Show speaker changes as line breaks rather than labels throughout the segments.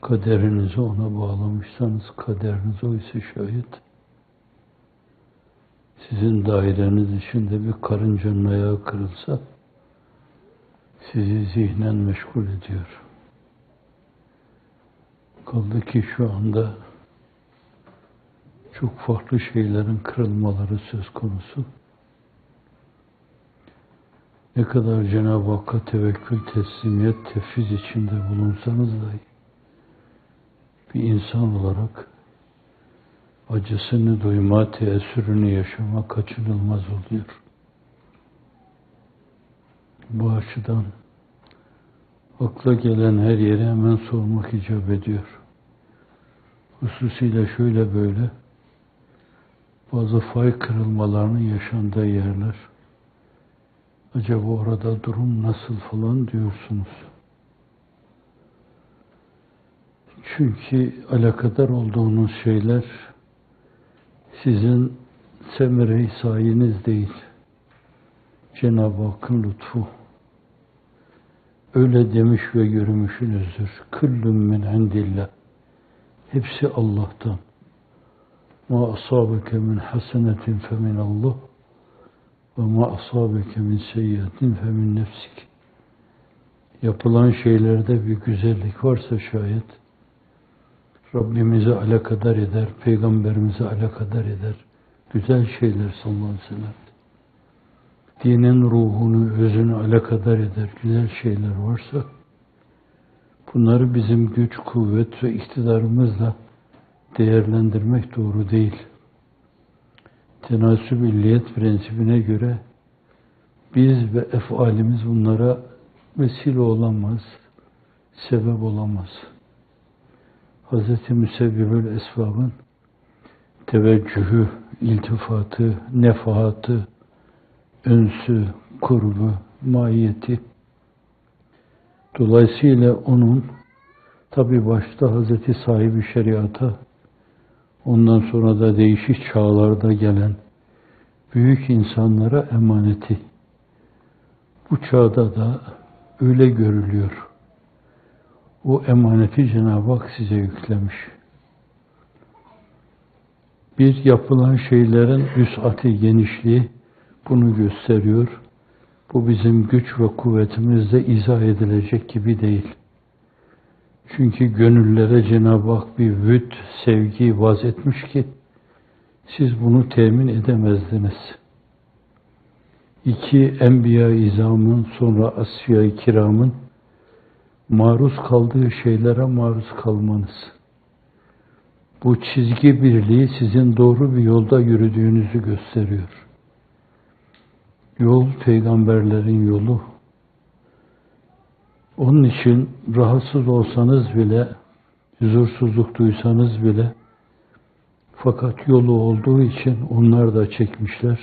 Kaderinizi ona bağlamışsanız, kaderiniz oysa şayet, sizin daireniz içinde bir karıncanın ayağı kırılsa, sizi zihnen meşgul ediyor. Kaldı ki şu anda çok farklı şeylerin kırılmaları söz konusu. Ne kadar Cenab-ı Hakk'a tevekkül, teslimiyet, tefviz içinde bulunsanız dahi, bir insan olarak acısını duyma, teessürünü yaşama kaçınılmaz oluyor. Bu açıdan akla gelen her yere hemen sormak icap ediyor. Hususiyle şöyle böyle bazı fay kırılmalarının yaşandığı yerler. Acaba orada durum nasıl falan diyorsunuz. Çünkü alakadar olduğunuz şeyler sizin semere-i sayeniz değil. Cenab-ı Hakk'ın lütfu. Öyle demiş ve görmüşsünüzdür. Küllüm min indillah. Hepsi Allah'tan. Ma asabeke min hasenetin fe min Allah ve ma asabeke min seyyiatin fe min nefsik. Yapılan şeylerde bir güzellik varsa şayet Rabbimizi alakadar eder, Peygamberimizi alakadar eder. Güzel şeyler sallallahu aleyhi ve sellem. Dinin ruhunu, özünü alakadar eder, güzel şeyler varsa bunları bizim güç, kuvvet ve iktidarımızla değerlendirmek doğru değil. Tenasüb illiyet prensibine göre biz ve efalimiz bunlara vesile olamaz, sebep olamaz. Hz. Müsebbibül Esbab'ın teveccühü, iltifatı, nefahatı, önsü, kurbu, mahiyeti. Dolayısıyla onun tabi başta Hazreti sahibi şeriata, ondan sonra da değişik çağlarda gelen büyük insanlara emaneti. Bu çağda da öyle görülüyor. O emaneti Cenab-ı Hak size yüklemiş. Bir yapılan şeylerin vüs'ati, genişliği bunu gösteriyor. Bu bizim güç ve kuvvetimizle izah edilecek gibi değil. Çünkü gönüllere Cenab-ı Hak bir vüd, sevgi vaz etmiş ki siz bunu temin edemezdiniz. İki enbiya-i izamın, sonra asfiya-i kiramın maruz kaldığı şeylere maruz kalmanız. Bu çizgi birliği sizin doğru bir yolda yürüdüğünüzü gösteriyor. Yol peygamberlerin yolu. Onun için rahatsız olsanız bile, huzursuzluk duysanız bile, fakat yolu olduğu için onlar da çekmişler.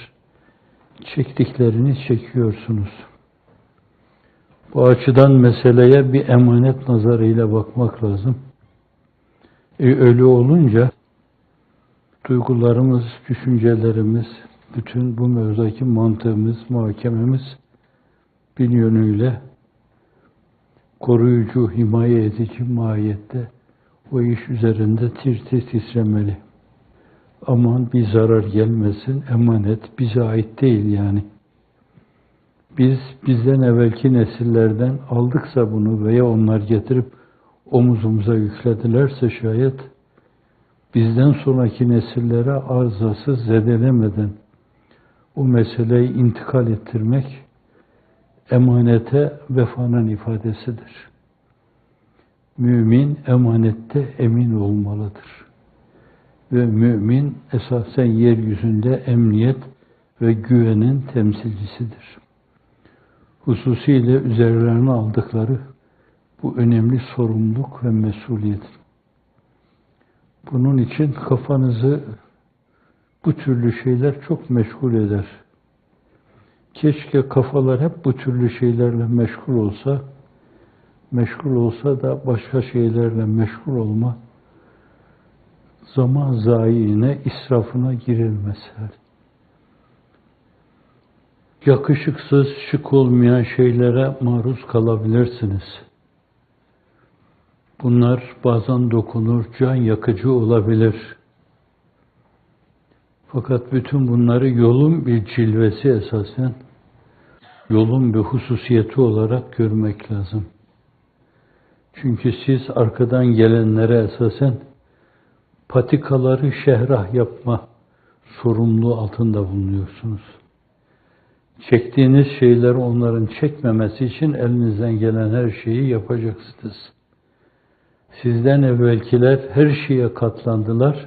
Çektiklerini çekiyorsunuz. Bu açıdan meseleye bir emanet nazarıyla bakmak lazım. Öyle olunca duygularımız, düşüncelerimiz, bütün bu mevzudaki mantığımız, muhakememiz bir yönüyle koruyucu, himaye edici mahiyette o iş üzerinde tir tir titremeli. Aman bir zarar gelmesin, emanet bize ait değil yani. Biz bizden evvelki nesillerden aldıksa bunu veya onlar getirip omuzumuza yükledilerse şayet bizden sonraki nesillere arızasız zedelemeden o meseleyi intikal ettirmek emanete vefanın ifadesidir. Mümin emanette emin olmalıdır. Ve mümin esasen yeryüzünde emniyet ve güvenin temsilcisidir. Hususiyle üzerlerine aldıkları bu önemli sorumluluk ve mesuliyet. Bunun için kafanızı bu türlü şeyler çok meşgul eder. Keşke kafalar hep bu türlü şeylerle meşgul olsa da başka şeylerle meşgul olma, zaman zayiine, israfına girilmez. Yakışıksız, şık olmayan şeylere maruz kalabilirsiniz. Bunlar bazen dokunur, can yakıcı olabilir. Fakat bütün bunları yolun bir cilvesi esasen, yolun bir hususiyeti olarak görmek lazım. Çünkü siz arkadan gelenlere esasen patikaları şehrah yapma sorumluluğu altında bulunuyorsunuz. Çektiğiniz şeyleri onların çekmemesi için elinizden gelen her şeyi yapacaksınız. Sizden evvelkiler her şeye katlandılar.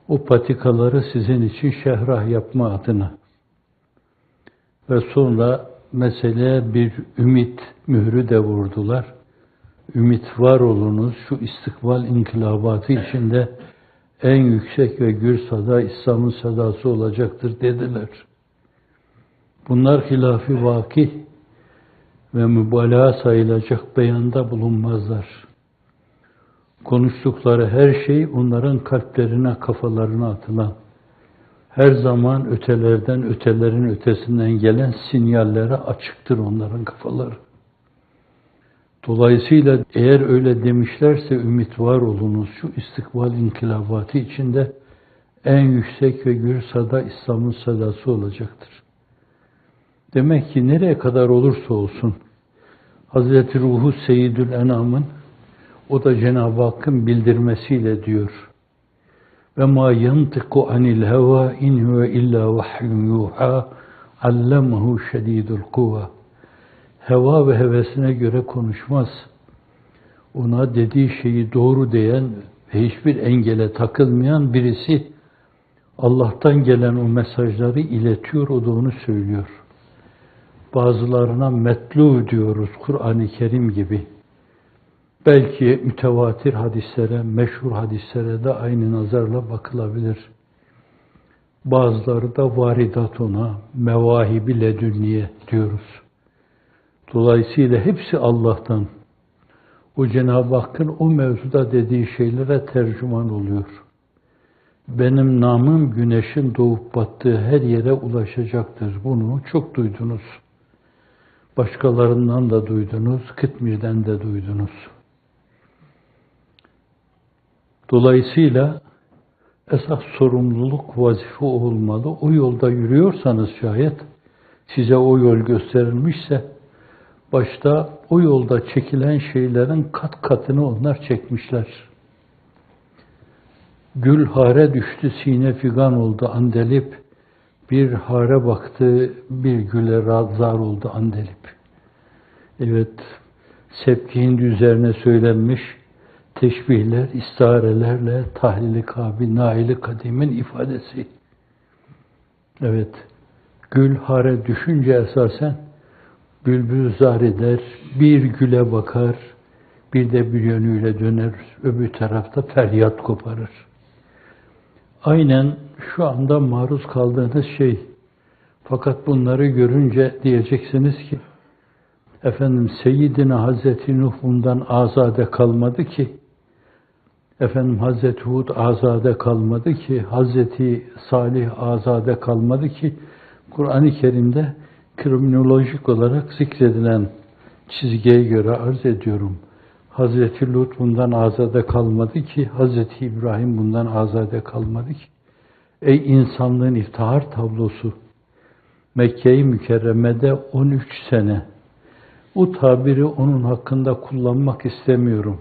O patikaları sizin için şehrah yapma adına. Ve sonra meseleye bir ümit mührü de vurdular. Ümit var olunuz, şu istikbal inkılabatı içinde en yüksek ve gür sada İslam'ın sadası olacaktır dediler. Bunlar hilaf-ı vakih ve mübalağa sayılacak beyanda bulunmazlar. Konuştukları her şey onların kalplerine, kafalarına atılan, her zaman ötelerden, ötelerin ötesinden gelen sinyallere açıktır onların kafaları. Dolayısıyla eğer öyle demişlerse ümit var olunuz, şu istikbal inkılabatı içinde en yüksek ve gür sada İslam'ın sadası olacaktır. Demek ki nereye kadar olursa olsun Hazreti Ruhu Seyyidül Enam'ın o da Cenab-ı Hakk'ın bildirmesiyle diyor. Ve ma yantiku anil heva in huve illa vahyun yuha allamahu şedidul kuva. Heva ve hevesine göre konuşmaz. Ona dediği şeyi doğru diyen ve hiçbir engele takılmayan birisi Allah'tan gelen o mesajları iletiyor, o da onu söylüyor. Bazılarına metlu diyoruz Kur'an-ı Kerim gibi. Belki mütevatir hadislere, meşhur hadislere de aynı nazarla bakılabilir. Bazıları da varidat ona, mevahibi ledünniye diyoruz. Dolayısıyla hepsi Allah'tan. O Cenab-ı Hakk'ın o mevzuda dediği şeylere tercüman oluyor. Benim namım güneşin doğup battığı her yere ulaşacaktır. Bunu çok duydunuz. Başkalarından da duydunuz, Kıtmir'den de duydunuz. Dolayısıyla esas sorumluluk, vazife olmalı. O yolda yürüyorsanız şayet, size o yol gösterilmişse, başta o yolda çekilen şeylerin kat katını onlar çekmişler. Gül hare düştü, sine figan oldu andelip, bir hare baktı, bir güle zar oldu andelip. Evet, Sebki Hindi üzerine söylenmiş teşbihler, istarelerle tahlil-i kabil, nail-i kadimin ifadesi. Evet, gül hare düşünce esasen bülbül zar eder, bir güle bakar, bir de bir yönüyle döner, öbür tarafta feryat koparır. Aynen şu anda maruz kaldığınız şey. Fakat bunları görünce diyeceksiniz ki, efendim Seyyidina Hazreti Nuh bundan azade kalmadı ki, efendim Hazreti Hud azade kalmadı ki, Hazreti Salih azade kalmadı ki, Kur'an-ı Kerim'de kriminolojik olarak zikredilen çizgiye göre arz ediyorum. Hazreti Lut bundan azade kalmadı ki, Hazreti İbrahim bundan azade kalmadı ki. Ey insanlığın iftihar tablosu! Mekke-i Mükerreme'de 13 sene. Bu tabiri onun hakkında kullanmak istemiyorum.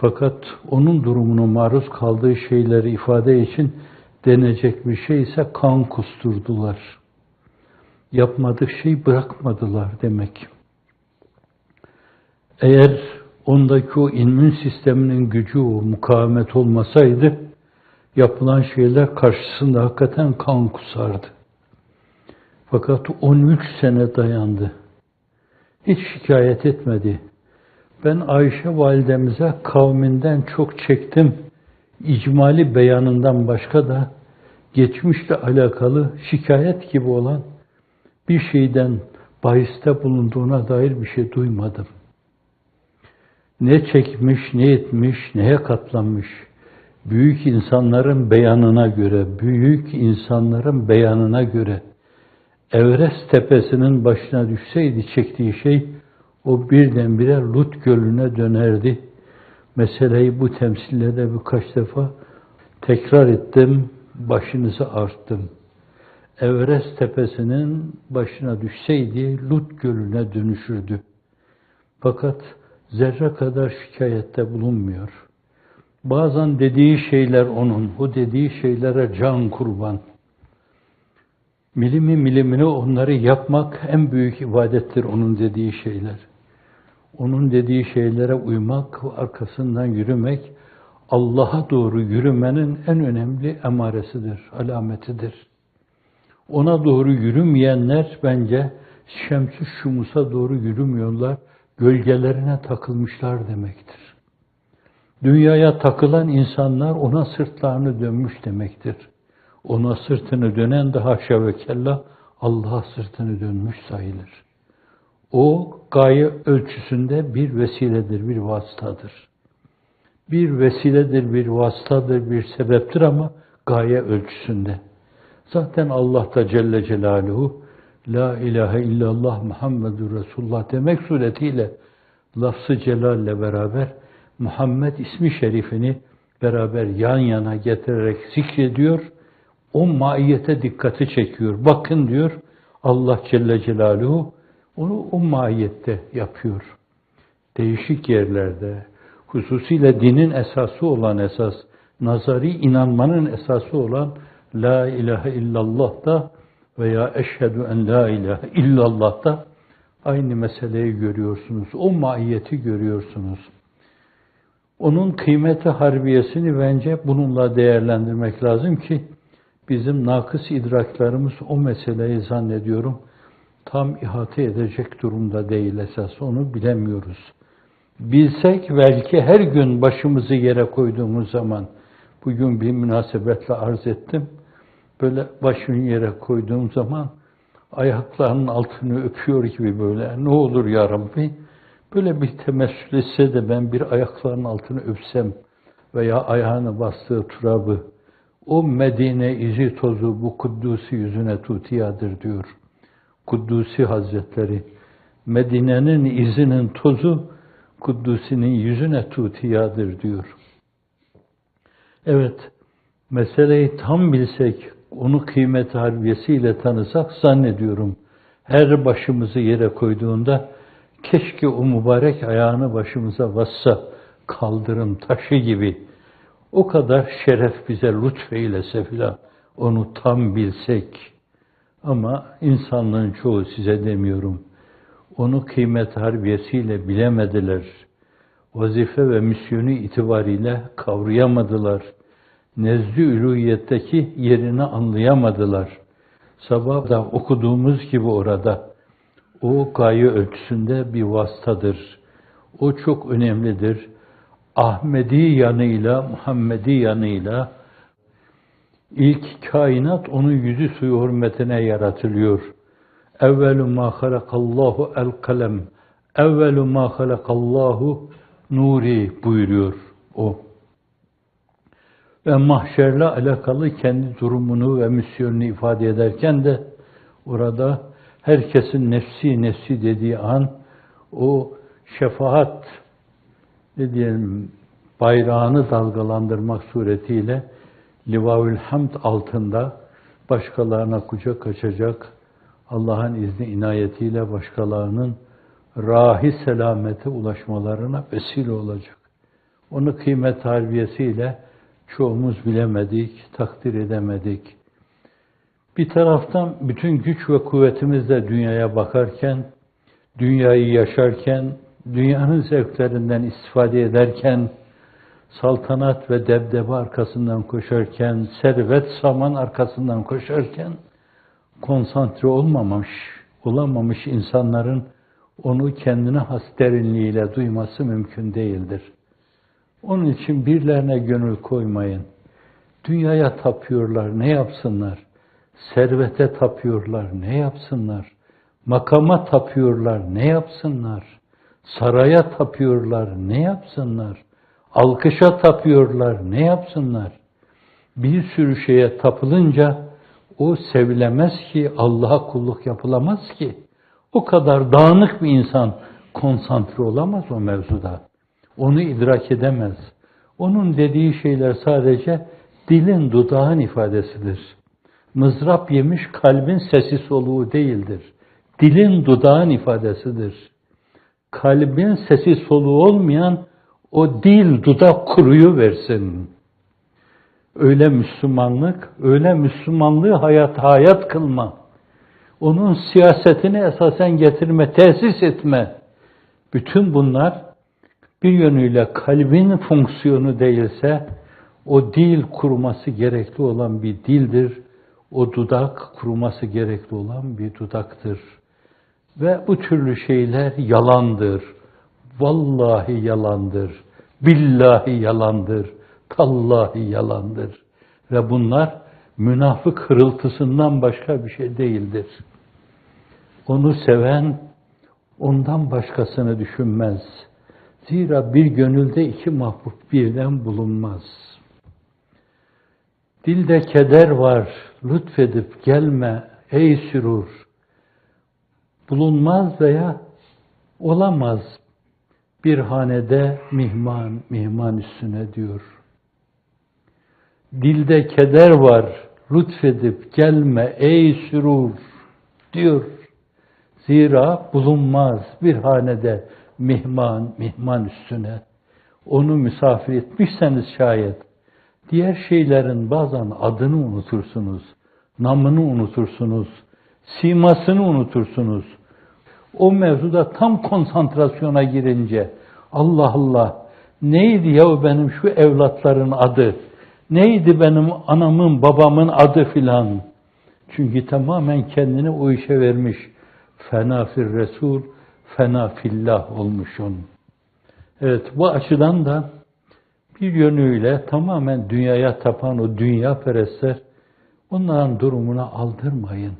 Fakat onun durumunu maruz kaldığı şeyleri ifade için denecek bir şey ise kan kusturdular. Yapmadık şey bırakmadılar demek. Eğer ondaki o immün sisteminin gücü, o mukavemet olmasaydı, yapılan şeyler karşısında hakikaten kan kusardı. Fakat 13 sene dayandı. Hiç şikayet etmedi. Ben Ayşe validemize kavminden çok çektim, icmali beyanından başka da geçmişle alakalı şikayet gibi olan bir şeyden bahiste bulunduğuna dair bir şey duymadım. Ne çekmiş, ne etmiş, neye katlanmış. Büyük insanların beyanına göre, Everest tepesinin başına düşseydi çektiği şey, o birdenbire Lut Gölü'ne dönerdi. Meseleyi bu temsillerde birkaç defa tekrar ettim, başınızı arttım. Everest tepesinin başına düşseydi Lut gölüne dönüşürdü. Fakat zerre kadar şikayette bulunmuyor. Bazen dediği şeyler onun, o dediği şeylere can kurban. Milimi milimine onları yapmak en büyük ibadettir onun dediği şeyler. Onun dediği şeylere uymak, arkasından yürümek, Allah'a doğru yürümenin en önemli emaresidir, alametidir. Ona doğru yürümeyenler bence Şems-i Şumus'a doğru yürümüyorlar, gölgelerine takılmışlar demektir. Dünyaya takılan insanlar ona sırtlarını dönmüş demektir. Ona sırtını dönen de haşa ve kella Allah'a sırtını dönmüş sayılır. O gaye ölçüsünde bir vesiledir, bir vasıtadır. Bir vesiledir, bir vasıtadır, bir sebeptir ama gaye ölçüsünde. Zaten Allah da Celle Celaluhu La ilahe illallah Muhammedur Resulullah demek suretiyle lafz-ı celalle beraber Muhammed ismi şerifini beraber yan yana getirerek zikrediyor. O maiyete dikkati çekiyor. Bakın diyor Allah Celle Celaluhu onu o maiyette yapıyor. Değişik yerlerde, hususiyle dinin esası olan esas, nazari inanmanın esası olan La ilahe illallah da veya eşhedü en la ilahe illallah da aynı meseleyi görüyorsunuz. O maiyeti görüyorsunuz. Onun kıymeti harbiyesini bence bununla değerlendirmek lazım ki bizim nakıs idraklarımız o meseleyi zannediyorum tam ihate edecek durumda değil esas. Onu bilemiyoruz. Bilsek belki her gün başımızı yere koyduğumuz zaman, bugün bir münasebetle arz ettim, böyle başını yere koyduğum zaman ayaklarının altını öpüyor gibi böyle, ne olur ya Rabbi, böyle bir temessül etse de ben bir ayaklarının altını öpsem veya ayağını bastığı turabı, o Medine izi tozu bu Kuddusi yüzüne tutiyadır diyor. Kuddusi Hazretleri, Medine'nin izinin tozu Kuddusi'nin yüzüne tutiyadır diyor. Evet, meseleyi tam bilsek, onu kıymet harbiyesiyle tanısak zannediyorum. Her başımızı yere koyduğunda keşke o mübarek ayağını başımıza bassa, kaldırım taşı gibi. O kadar şeref bize lütfeylese filan, onu tam bilsek. Ama insanlığın çoğu size demiyorum. Onu kıymet harbiyesiyle bilemediler. Vazife ve misyonu itibariyle kavrayamadılar. Nezd-i üluhiyetteki yerini anlayamadılar. Sabah da okuduğumuz gibi orada o gaye ölçüsünde bir vasıtadır. O çok önemlidir. Ahmedi yanıyla, Muhammedi yanıyla ilk kainat onun yüzü suyu hürmetine yaratılıyor. Evvelu ma halakallahu el kalem. Evvelu ma halakallahu nuri buyuruyor o. Ve mahşerle alakalı kendi durumunu ve misyonunu ifade ederken de orada herkesin nefsi nefsi dediği an o şefaat diyelim bayrağını dalgalandırmak suretiyle Livaül Hamd altında başkalarına kucak açacak, Allah'ın izni inayetiyle başkalarının rahi selamete ulaşmalarına vesile olacak. Onu kıymet harbiyesiyle çoğumuz bilemedik, takdir edemedik. Bir taraftan bütün güç ve kuvvetimizle dünyaya bakarken, dünyayı yaşarken, dünyanın zevklerinden istifade ederken, saltanat ve debdebe arkasından koşarken, servet saman arkasından koşarken, konsantre olamamış insanların onu kendine has derinliğiyle duyması mümkün değildir. Onun için birilerine gönül koymayın. Dünyaya tapıyorlar, ne yapsınlar? Servete tapıyorlar, ne yapsınlar? Makama tapıyorlar, ne yapsınlar? Saraya tapıyorlar, ne yapsınlar? Alkışa tapıyorlar, ne yapsınlar? Bir sürü şeye tapılınca o sevilemez ki, Allah'a kulluk yapılamaz ki. O kadar dağınık bir insan konsantre olamaz o mevzuda. Onu idrak edemez. Onun dediği şeyler sadece dilin, dudağın ifadesidir. Mızrap yemiş kalbin sesi soluğu değildir. Dilin, dudağın ifadesidir. Kalbin sesi soluğu olmayan o dil, dudak kuruyu versin. Öyle Müslümanlığı hayat kılma. Onun siyasetini esasen getirme, tesis etme. Bütün bunlar bir yönüyle kalbin fonksiyonu değilse, o dil kuruması gerekli olan bir dildir. O dudak kuruması gerekli olan bir dudaktır. Ve bu türlü şeyler yalandır. Vallahi yalandır. Billahi yalandır. Tallahi yalandır. Ve bunlar münafık hırıltısından başka bir şey değildir. Onu seven ondan başkasını düşünmez. Zira bir gönülde iki mahbub birden bulunmaz. Dilde keder var, lütfedip gelme ey sürur. Bulunmaz veya olamaz bir hanede mihman üstüne diyor. Dilde keder var, lütfedip gelme ey sürur diyor. Zira bulunmaz bir hanede mihman üstüne. Onu misafir etmişseniz şayet, diğer şeylerin bazen adını unutursunuz, namını unutursunuz, simasını unutursunuz. O mevzuda tam konsantrasyona girince, Allah Allah, neydi ya benim şu evlatların adı, neydi benim anamın, babamın adı filan. Çünkü tamamen kendini o işe vermiş. Fena fir Resul, fena fillah olmuşsun. Evet, bu açıdan da bir yönüyle tamamen dünyaya tapan o dünya perestler, onların durumuna aldırmayın.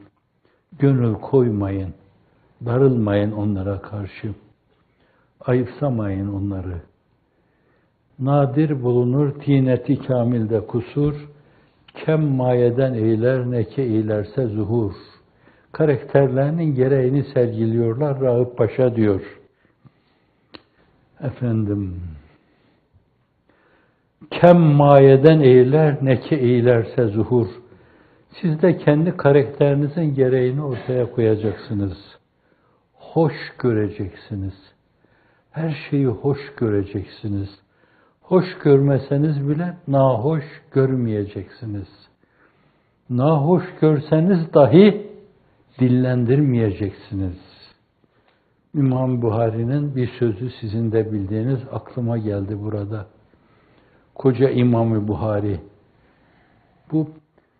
Gönül koymayın. Darılmayın onlara karşı. Ayıpsamayın onları. Nadir bulunur tineti kamilde kusur, kem mayeden eyler ne ki eylerse zuhur. Karakterlerinin gereğini sergiliyorlar Rağıp Paşa diyor. Efendim, kem mayeden eyler ne ki eylerse zuhur. Siz de kendi karakterinizin gereğini ortaya koyacaksınız. Hoş göreceksiniz. Her şeyi hoş göreceksiniz. Hoş görmeseniz bile nahoş görmeyeceksiniz. Nahoş görseniz dahi dillendirmeyeceksiniz. İmam Buhari'nin bir sözü sizin de bildiğiniz aklıma geldi burada. Koca İmam Buhari. Bu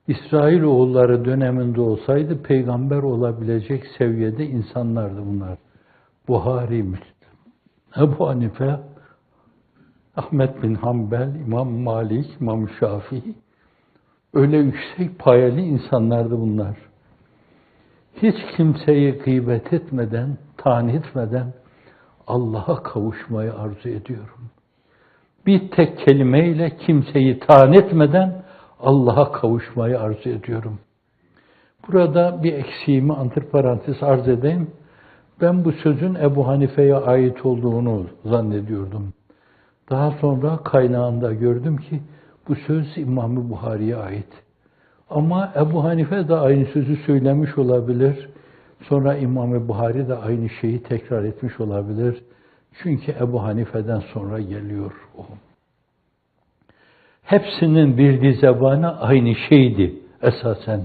İsrailoğulları döneminde olsaydı peygamber olabilecek seviyede insanlardı bunlar. Buhari, Müslim, Ebu Hanife, Ahmet bin Hanbel, İmam Malik, İmam Şafii. Öyle yüksek payeli insanlardı bunlar. Hiç kimseyi gıybet etmeden, taan etmeden Allah'a kavuşmayı arzu ediyorum. Bir tek kelimeyle kimseyi taan etmeden Allah'a kavuşmayı arzu ediyorum. Burada bir eksiğimi antiparantez arz edeyim. Ben bu sözün Ebu Hanife'ye ait olduğunu zannediyordum. Daha sonra kaynağında gördüm ki bu söz İmam-ı Buhari'ye ait. Ama Ebu Hanife de aynı sözü söylemiş olabilir. Sonra İmam-ı Buhari de aynı şeyi tekrar etmiş olabilir. Çünkü Ebu Hanife'den sonra geliyor o. Hepsinin bildiği zebana aynı şeydi esasen.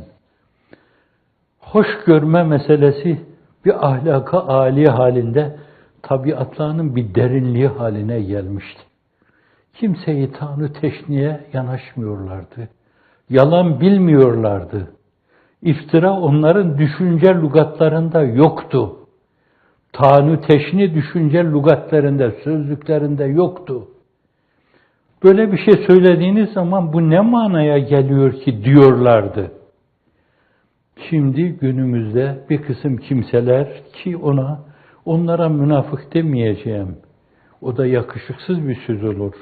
Hoş görme meselesi bir ahlaka âli halinde tabiatlarının bir derinliği haline gelmişti. Kimseyi Tanrı teşniye yanaşmıyorlardı. Yalan bilmiyorlardı. İftira onların düşünce lügatlarında yoktu. Tanrı teşni düşünce lügatlarında, sözlüklerinde yoktu. Böyle bir şey söylediğiniz zaman bu ne manaya geliyor ki diyorlardı. Şimdi günümüzde bir kısım kimseler ki onlara münafık demeyeceğim. O da yakışıksız bir söz olur.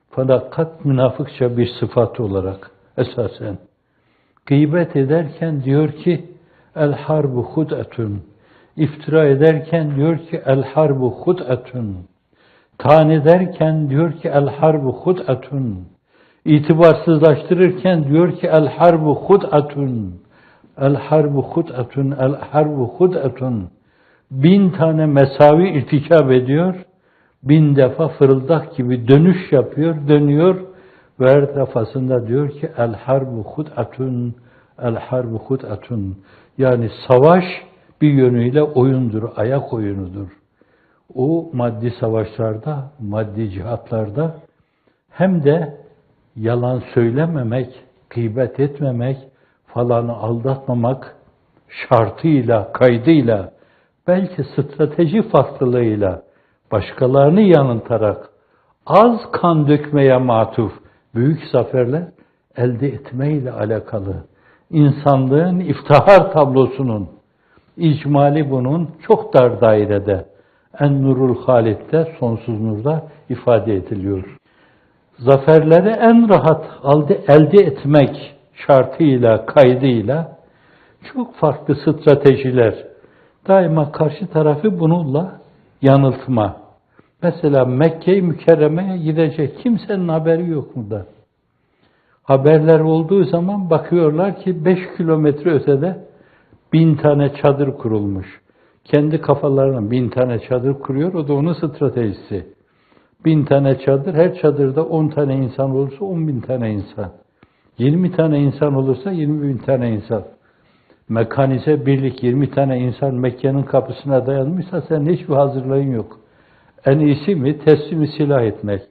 Fakat münafıkça bir sıfat olarak esasen. Gıybet ederken diyor ki el harbu hud'etun. İftira ederken diyor ki el harbu hud'etun. Tane derken diyor ki el harbu hud'atun. İtibarsızlaştırırken diyor ki el harbu hud'atun. El harbu hud'atun, el harbu hud'atun. 1000 tane mesavi irtikab ediyor. 1000 defa fırıldak gibi dönüş yapıyor, dönüyor ve her defasında diyor ki el harbu hud'atun, el harbu hud'atun. Yani savaş bir yönüyle oyundur, ayak oyunudur. O maddi savaşlarda, maddi cihatlarda hem de yalan söylememek, gıybet etmemek, falanı aldatmamak şartıyla, kaydıyla, belki strateji farklılığıyla başkalarını yanıltarak az kan dökmeye matuf büyük zaferler elde etmeyle alakalı. İnsanlığın iftihar tablosunun icmali bunun çok dar dairede En-Nurul Halit'te, Sonsuz Nur'da ifade ediliyor. Zaferleri en rahat elde etmek şartıyla, kaydıyla çok farklı stratejiler. Daima karşı tarafı bununla yanıltma. Mesela Mekke-i Mükerreme'ye gidecek kimsenin haberi yok burada. Haberler olduğu zaman bakıyorlar ki 5 kilometre ötede 1000 tane çadır kurulmuş. Kendi kafalarına 1000 tane çadır kuruyor, o da onun stratejisi. 1000 tane çadır, her çadırda 10 tane insan olursa 10.000 tane insan. 20 tane insan olursa 20.000 tane insan. Mekanize birlik 20 tane insan Mekke'nin kapısına dayanmışsa senin hiçbir hazırlığın yok. En iyisi mi? Teslimi silah etmek.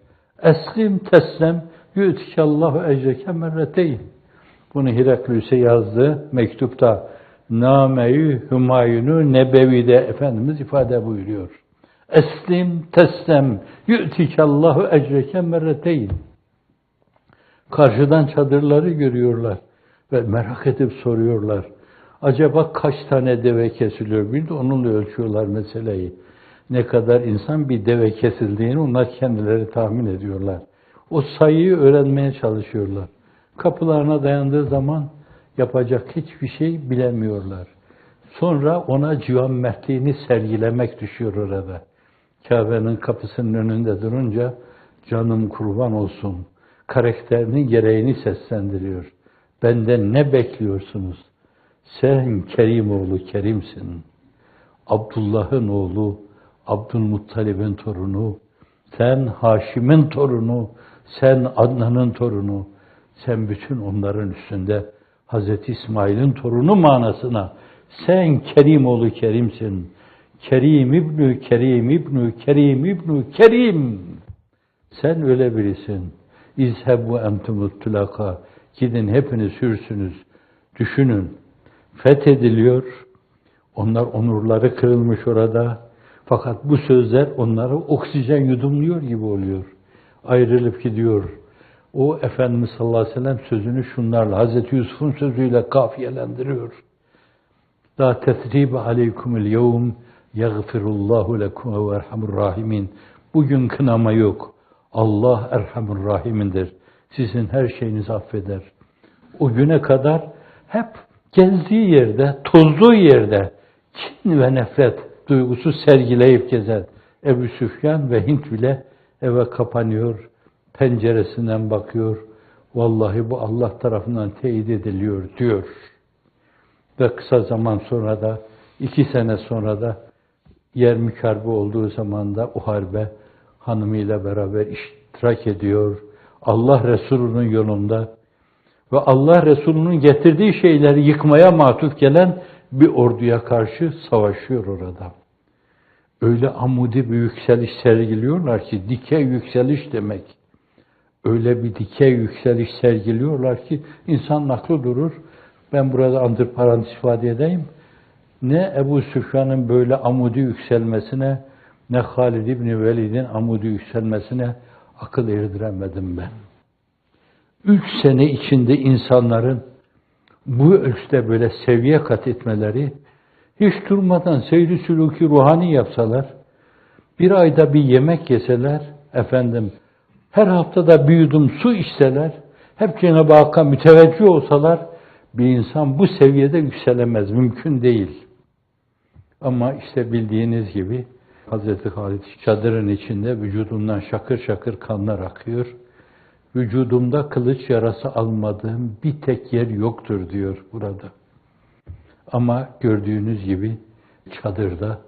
Eslim teslem yu'tikallahu ecreke merreteyn. Bunu Heraklius'e yazdığı mektupta Name-i Hümayun-u Nebevi'de Efendimiz ifade buyuruyor. Eslim teslem yu'tikallahu ecreke merreteyn. Karşıdan çadırları görüyorlar ve merak edip soruyorlar. Acaba kaç tane deve kesiliyor? Bir de onunla ölçüyorlar meseleyi. Ne kadar insan bir deve kesildiğini onlar kendileri tahmin ediyorlar. O sayıyı öğrenmeye çalışıyorlar. Kapılarına dayandığı zaman yapacak hiçbir şey bilemiyorlar. Sonra ona civanmertliğini sergilemek düşüyor orada. Kabe'nin kapısının önünde durunca canım kurban olsun. Karakterinin gereğini seslendiriyor. Benden ne bekliyorsunuz? Sen Kerim oğlu Kerim'sin. Abdullah'ın oğlu, Abdülmuttalib'in torunu, sen Haşim'in torunu, sen Adnan'ın torunu, sen bütün onların üstünde Hazreti İsmail'in torunu manasına sen Kerim oğlu Kerim'sin. Kerim İbnü Kerim İbnü Kerim İbnü Kerim. Sen öyle birisin. İzhebu entumut tulaka. Gidin hepiniz hürsünüz. Düşünün. Fethediliyor. Onlar onurları kırılmış orada. Fakat bu sözler onları oksijen yudumluyor gibi oluyor. Ayrılıp gidiyor. O Efendimiz sallallahu aleyhi ve sellem sözünü şunlarla, Hazreti Yusuf'un sözüyle kafiyelendiriyor. La tesribe aleykumul yevm yagfirullahu lekum ve erhamur rahimin. Bugün kınama yok. Allah erhamur rahimindir. Sizin her şeyinizi affeder. O güne kadar hep gezdiği yerde, tozduğu yerde kin ve nefret duygusu sergileyip gezer. Ebu Süfyan ve Hint bile eve kapanıyor, penceresinden bakıyor. Vallahi bu Allah tarafından teyit ediliyor diyor. Ve kısa zaman sonra da, 2 sene sonra da Yermük Harbi olduğu zaman da o harbe hanımıyla beraber iştirak ediyor. Allah Resulü'nün yolunda ve Allah Resulü'nün getirdiği şeyleri yıkmaya matuf gelen bir orduya karşı savaşıyor orada. Öyle amudi bir yükseliş sergiliyorlar ki, dikey yükseliş demek. Öyle bir dikey yükseliş sergiliyorlar ki insan aklı durur. Ben burada antiparantez ifade edeyim. Ne Ebu Süfyan'ın böyle amudi yükselmesine, ne Halid İbni Velid'in amudi yükselmesine akıl erdiremedim ben. 3 sene içinde insanların bu ölçüde böyle seviye kat etmeleri, hiç durmadan seyri sülûki ruhani yapsalar, bir ayda bir yemek yeseler, her haftada bir yudum su içseler, hep Cenab-ı Hakk'a müteveccih olsalar, bir insan bu seviyede yükselemez, mümkün değil. Ama işte bildiğiniz gibi Hazreti Halid çadırın içinde vücudundan şakır şakır kanlar akıyor. Vücudumda kılıç yarası almadığım bir tek yer yoktur diyor burada. Ama gördüğünüz gibi çadırda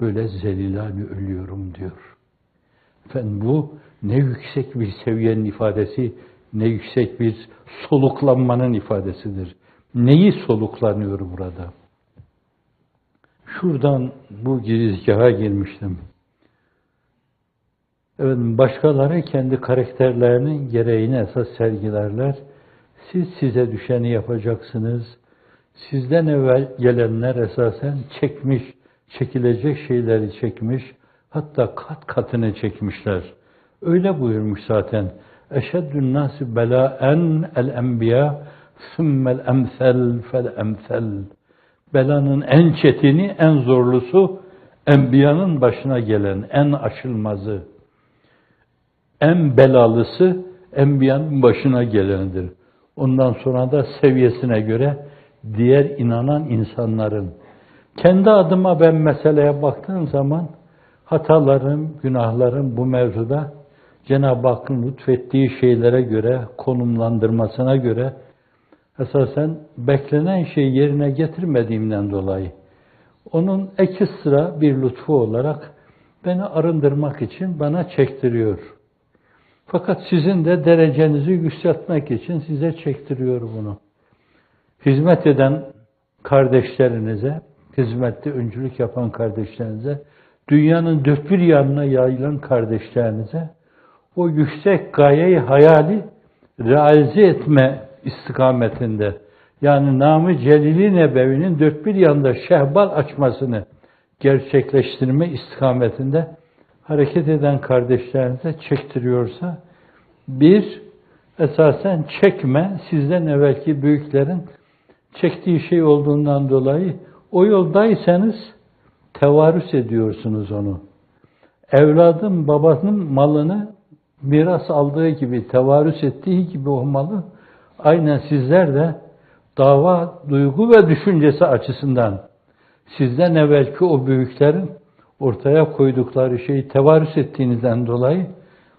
böyle zelilani ölüyorum diyor. Efendim bu ne yüksek bir seviyenin ifadesi, ne yüksek bir soluklanmanın ifadesidir. Neyi soluklanıyor burada? Şuradan bu girizgaha girmiştim. Evet, başkaları kendi karakterlerinin gereğini esas sergilerler. Siz size düşeni yapacaksınız. Sizden evvel gelenler esasen çekilecek şeyleri çekmiş, hatta kat katını çekmişler. Öyle buyurmuş zaten. Eşeddün nâsi belâen el-enbiya sümmel emsel fel emsel. Belanın en çetini, en zorlusu enbiyanın başına gelen, en aşılmazı, en belalısı enbiyanın başına gelenidir. Ondan sonra da seviyesine göre diğer inanan insanların. Kendi adıma ben meseleye baktığım zaman hatalarım, günahlarım bu mevzuda Cenab-ı Hakk'ın lütfettiği şeylere göre, konumlandırmasına göre esasen beklenen şeyi yerine getirmediğimden dolayı onun ekstra bir lütfu olarak beni arındırmak için bana çektiriyor. Fakat sizin de derecenizi yükseltmek için size çektiriyor bunu. Hizmet eden kardeşlerinize, hizmette öncülük yapan kardeşlerinize, dünyanın dört bir yanına yayılan kardeşlerinize o yüksek gayeyi, hayali realize etme istikametinde, yani Namı Celil-i Nebevi'nin dört bir yanda şehbal açmasını gerçekleştirme istikametinde hareket eden kardeşlerinize çektiriyorsa, bir, esasen çekme, sizden evvelki büyüklerin çektiği şey olduğundan dolayı o yoldaysanız tevarüs ediyorsunuz onu. Evladın babasının malını miras aldığı gibi, tevarüs ettiği gibi o malı, aynen sizler de dava, duygu ve düşüncesi açısından sizden evvelki o büyüklerin ortaya koydukları şeyi tevarüs ettiğinizden dolayı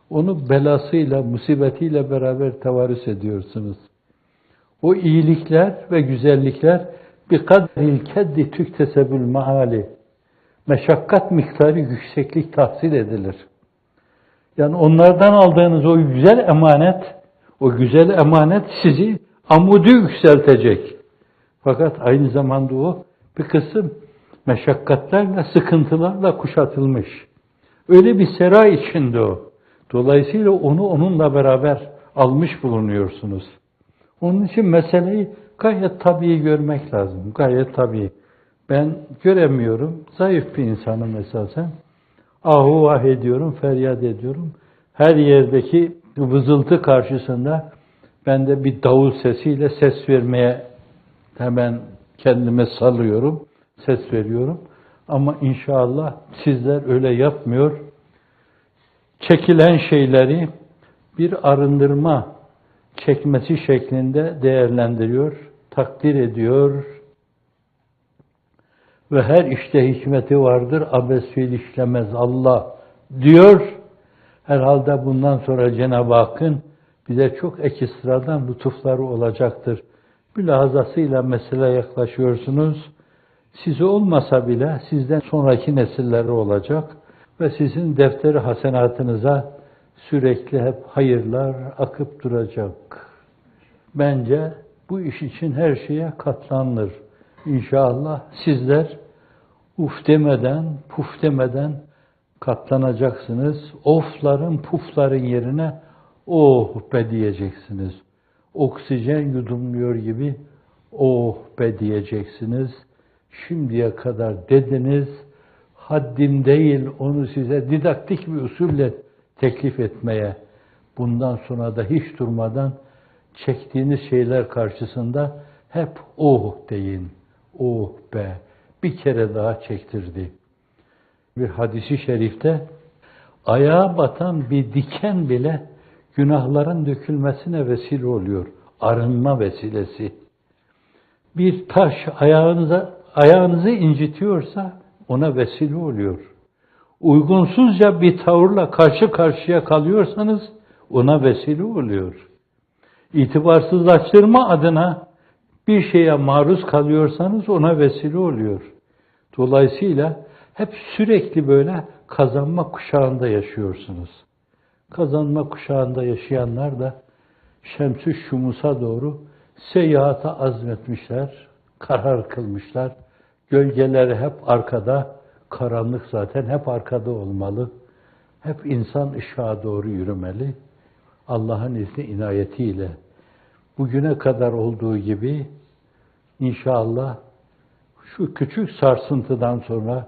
onu belasıyla, musibetiyle beraber tevarüs ediyorsunuz. O iyilikler ve güzellikler bir kadril keddi tüktesebül maali, meşakkat miktarı yükseklik tahsil edilir. Yani onlardan aldığınız o güzel emanet sizi amudu yükseltecek. Fakat aynı zamanda o bir kısım meşakkatlerle, sıkıntılarla kuşatılmış. Öyle bir sera içinde o. Dolayısıyla onu onunla beraber almış bulunuyorsunuz. Onun için meseleyi gayet tabii görmek lazım. Gayet tabii. Ben göremiyorum. Zayıf bir insanım esasen. Ahu vah ediyorum, feryat ediyorum. Her yerdeki vızıltı karşısında ben de bir davul sesiyle ses vermeye hemen kendime salıyorum, ses veriyorum. Ama inşallah sizler öyle yapmıyor. Çekilen şeyleri bir arındırma çekmesi şeklinde değerlendiriyor, takdir ediyor ve her işte hikmeti vardır, abes fiil işlemez Allah diyor. Herhalde bundan sonra Cenab-ı Hakk'ın bize çok ekstradan lütufları olacaktır. Mülahazasıyla meseleye yaklaşıyorsunuz. Size olmasa bile sizden sonraki nesilleri olacak ve sizin defteri hasenatınıza sürekli hep hayırlar akıp duracak. Bence bu iş için her şeye katlanılır. İnşallah sizler uf demeden, puf demeden katlanacaksınız. Ofların, pufların yerine oh be diyeceksiniz. Oksijen yudumluyor gibi oh be diyeceksiniz. Şimdiye kadar dediniz, haddim değil onu size didaktik bir usulle teklif etmeye. Bundan sonra da hiç durmadan çektiğiniz şeyler karşısında hep oh deyin, oh be. Bir kere daha çektirdi. Bir hadisi şerifte ayağa batan bir diken bile günahların dökülmesine vesile oluyor. Arınma vesilesi. Bir taş ayağınızı incitiyorsa ona vesile oluyor. uygunsuzca bir tavırla karşı karşıya kalıyorsanız ona vesile oluyor. İtibarsızlaştırma adına bir şeye maruz kalıyorsanız ona vesile oluyor. Dolayısıyla hep sürekli böyle kazanma kuşağında yaşıyorsunuz. Kazanma kuşağında yaşayanlar da Şems-i Şumus'a doğru seyahata azmetmişler, karar kılmışlar. Gölgeleri hep arkada, karanlık zaten hep arkada olmalı. Hep insan ışığa doğru yürümeli. Allah'ın izni inayetiyle. Bugüne kadar olduğu gibi inşallah şu küçük sarsıntıdan sonra,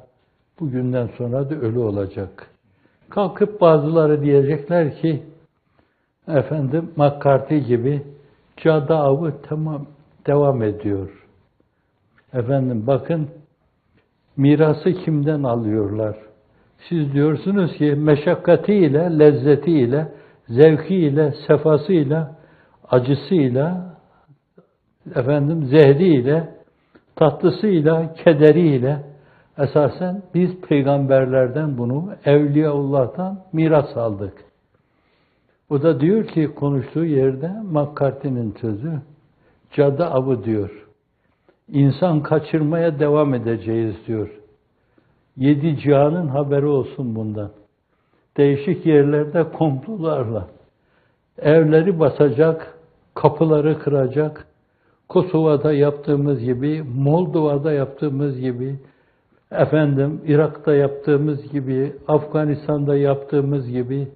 bugünden sonra da ölü olacak. Kalkıp bazıları diyecekler ki, efendim McCarthy gibi cadı avı tamam devam ediyor. Efendim bakın mirası kimden alıyorlar? Siz diyorsunuz ki meşakkatiyle, lezzetiyle, zevkiyle, sefasıyla, acısıyla, efendim zehriyle, tatlısıyla, kederiyle esasen biz peygamberlerden bunu, Evliyaullah'tan miras aldık. O da diyor ki konuştuğu yerde McCarthy'nin sözü, cadı avı diyor. İnsan kaçırmaya devam edeceğiz diyor. 7 cihanın haberi olsun bundan. Değişik yerlerde komplolarla evleri basacak, kapıları kıracak, Kosova'da yaptığımız gibi, Moldova'da yaptığımız gibi, efendim Irak'ta yaptığımız gibi, Afganistan'da yaptığımız gibi,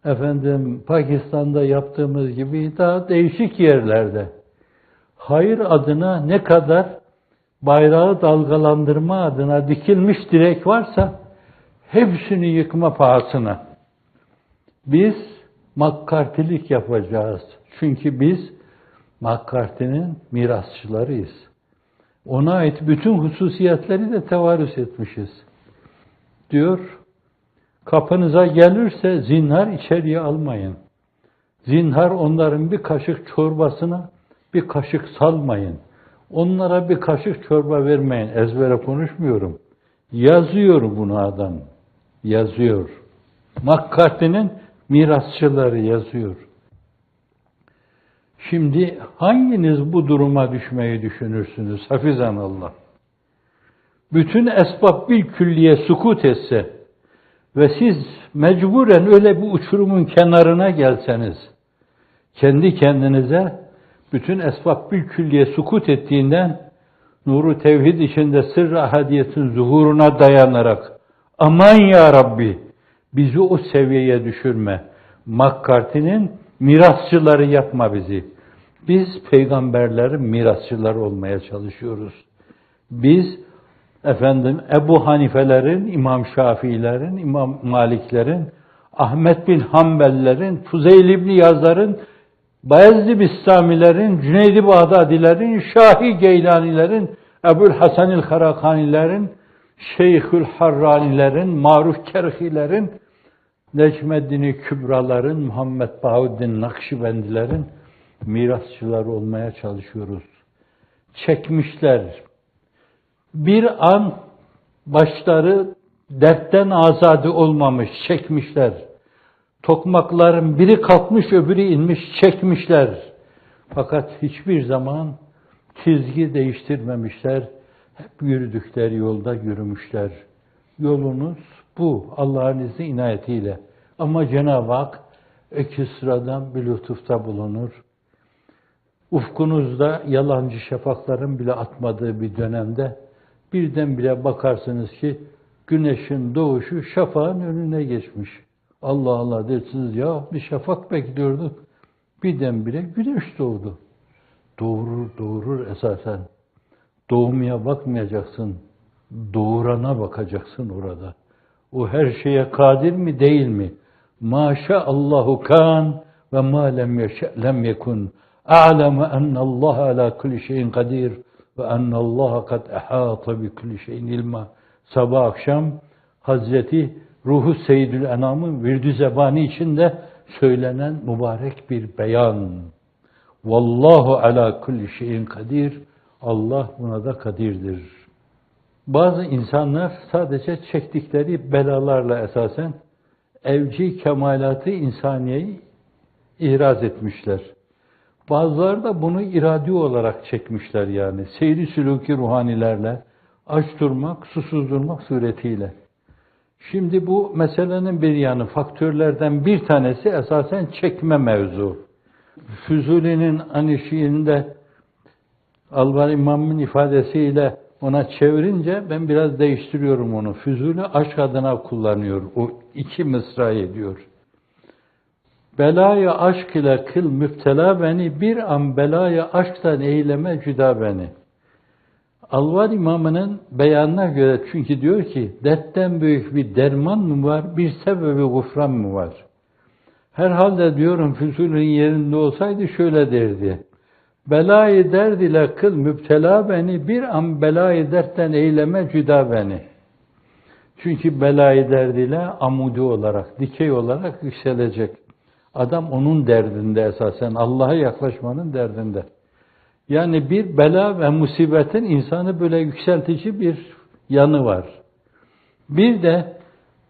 efendim Pakistan'da yaptığımız gibi daha değişik yerlerde hayır adına ne kadar bayrağı dalgalandırma adına dikilmiş direk varsa hepsini yıkma pahasına biz McCarthy'lik yapacağız. Çünkü biz McCarthy'nin mirasçılarıyız. Ona ait bütün hususiyetleri de tevarüs etmişiz. Diyor, kapınıza gelirse zinhar içeriye almayın. Zinhar onların bir kaşık çorbasına bir kaşık salmayın. Onlara bir kaşık çorba vermeyin. Ezbere konuşmuyorum. Yazıyor bunu adam. Yazıyor. McCarthy'nin mirasçıları yazıyor. Şimdi hanginiz bu duruma düşmeyi düşünürsünüz? Hafizanallah. Bütün esbab bil külliye sukut etse ve siz mecburen öyle bir uçurumun kenarına gelseniz, kendi kendinize bütün esbab bil külliye sukut ettiğinden nuru tevhid içinde sırrı ahadiyetin zuhuruna dayanarak aman ya Rabbi bizi o seviyeye düşürme. McCarthy'nin mirasçıları yapma bizi. Biz peygamberlerin mirasçıları olmaya çalışıyoruz. Biz efendim Ebu Hanifelerin, İmam Şafiilerin, İmam Maliklerin, Ahmet bin Hanbellerin, Fuzeyl İbni Yazar'ın, Bayezid Bistamilerin, Cüneyd-i Bağdadilerin, Şahi Geylanilerin, Ebu'l-Hasanil Harakanilerin, Şeyhül Harranilerin, Maruf Kerhilerin, Necmeddin Kübraların, Muhammed Bahuddin Nakşibendilerin mirasçıları olmaya çalışıyoruz. Çekmişler. Bir an başları dertten azade olmamış, çekmişler. Tokmakların biri kalkmış, öbürü inmiş, çekmişler. Fakat hiçbir zaman çizgi değiştirmemişler. Hep yürüdükleri yolda yürümüşler. Yolunuz bu, Allah'ın izni inayetiyle. Ama Cenab-ı Hak iki sıradan bir lütufta bulunur. Ufkunuzda yalancı şafakların bile atmadığı bir dönemde birdenbire bakarsınız ki güneşin doğuşu şafağın önüne geçmiş. Allah Allah dersiniz ya bir şafak bekliyorduk. Birdenbire güneş doğdu. Doğurur esasen. Doğmaya bakmayacaksın. Doğurana bakacaksın orada. O her şeye kadir mi değil mi? Maşaallahu kan ve ma lem yeşe lem yekun. A'lemu ennallaha ala kulli şeyin kadir ve ennallaha kad ehata bi kulli şeyin ilma. Sabah akşam Hazreti Ruhu Seyyidül Enam'ın virdü zebani içinde söylenen mübarek bir beyan. Vallahu ala kulli şeyin kadir. Allah buna da kadirdir. Bazı insanlar sadece çektikleri belalarla esasen evci kemalatı insaniyeyi ihraz etmişler. Bazıları da bunu iradi olarak çekmişler yani. Seyri sülûki ruhanilerle, aç durmak, susuz durmak suretiyle. Şimdi bu meselenin bir yanı, faktörlerden bir tanesi esasen çekme mevzu. Füzuli'nin şiirinde Alvar İmam'ın ifadesiyle ona çevirince ben biraz değiştiriyorum onu. Füzuli aşk adına kullanıyor. O iki mısrayı diyor. Belaya aşk ile kıl müptela beni, bir an belaya aşktan eyleme cüda beni. Alvar İmamı'nın beyanına göre çünkü diyor ki, dertten büyük bir derman mı var, bir sebebi gufran mı var? Herhalde diyorum Füzuli'nin yerinde olsaydı şöyle derdi. Belayı derd ile kıl müptela beni, bir an belayı dertten eyleme cüda beni. Çünkü belayı derd ile amudi olarak, dikey olarak yükselecek. Adam onun derdinde esasen, Allah'a yaklaşmanın derdinde. Yani bir bela ve musibetin insanı böyle yükseltici bir yanı var. Bir de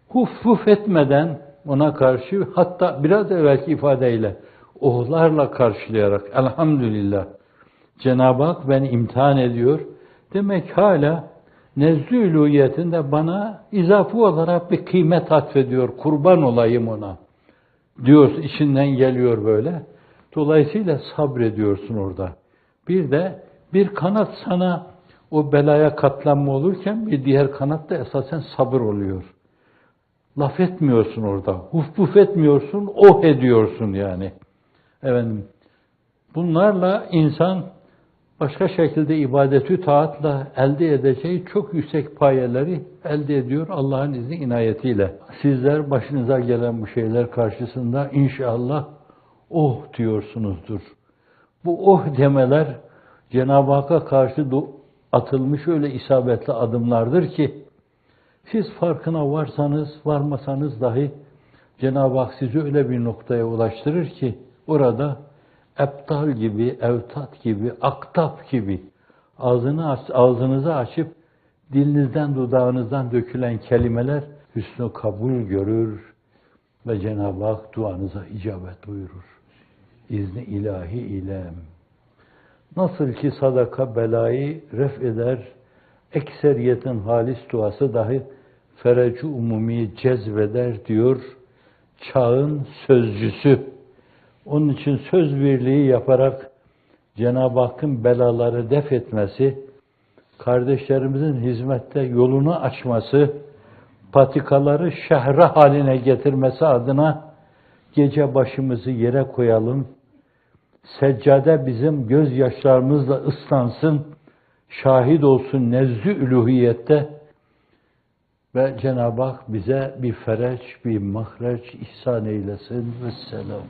huf etmeden ona karşı, hatta biraz evvelki ifadeyle ohlarla karşılayarak elhamdülillah Cenab-ı Hak beni imtihan ediyor. Demek hala nezdü uluhiyetinde bana izafi olarak bir kıymet atfediyor. Kurban olayım ona. Diyor, içinden geliyor böyle. Dolayısıyla sabrediyorsun orada. Bir de bir kanat sana o belaya katlanma olurken bir diğer kanat da esasen sabır oluyor. Laf etmiyorsun orada. Huf etmiyorsun, oh ediyorsun yani. Efendim, bunlarla insan başka şekilde ibadetü taatla elde edeceği çok yüksek payeleri elde ediyor Allah'ın izni inayetiyle. Sizler başınıza gelen bu şeyler karşısında inşallah oh diyorsunuzdur. Bu oh demeler Cenab-ı Hakk'a karşı atılmış öyle isabetli adımlardır ki siz farkına varsanız, varmasanız dahi Cenab-ı Hak sizi öyle bir noktaya ulaştırır ki orada eptal gibi, evtat gibi, aktap gibi ağzınızı açıp dilinizden, dudağınızdan dökülen kelimeler hüsnü kabul görür ve Cenab-ı Hak duanıza icabet buyurur. İzni ilahi ile. Nasıl ki sadaka belayı ref eder, ekseriyetin halis duası dahi ferec-i umumi cezbeder diyor çağın sözcüsü. Onun için söz birliği yaparak Cenab-ı Hakk'ın belaları def etmesi, kardeşlerimizin hizmette yolunu açması, patikaları şehre haline getirmesi adına gece başımızı yere koyalım. Seccade bizim gözyaşlarımızla ıslansın, şahit olsun nezdü üluhiyette ve Cenab-ı Hak bize bir fereç, bir mahreç ihsan eylesin. Vesselam.